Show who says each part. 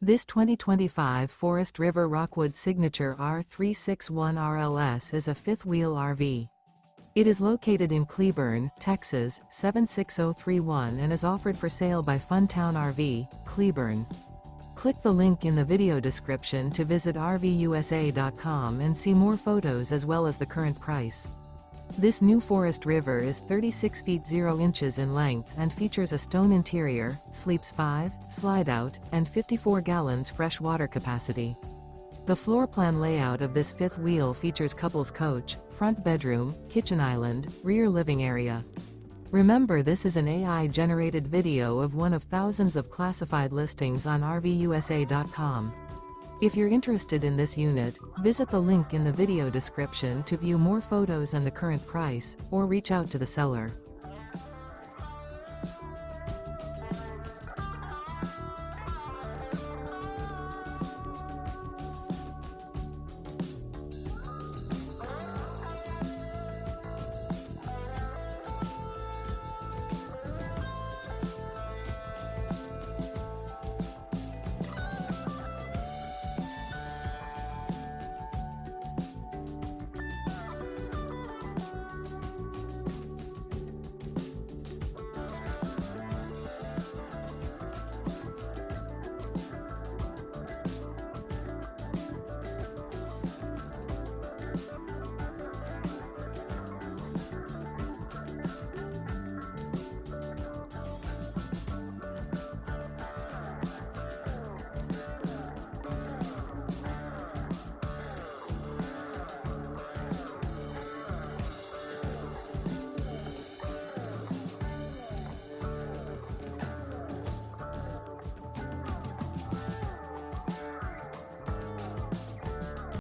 Speaker 1: This 2025 Forest River Rockwood Signature R361 RLS is a fifth-wheel RV. It is located in Cleburne, Texas, 76031 and is offered for sale by Funtown RV, Cleburne. Click the link in the video description to visit RVUSA.com and see more photos as well as the current price. This new Forest River is 36 feet 0 inches in length and features a stone interior, sleeps 5, slide-out, and 54 gallons fresh water capacity. The floor plan layout of this fifth wheel features couples coach, front bedroom, kitchen island, rear living area. Remember, this is an AI-generated video of one of thousands of classified listings on RVUSA.com. If you're interested in this unit, visit the link in the video description to view more photos and the current price, or reach out to the seller.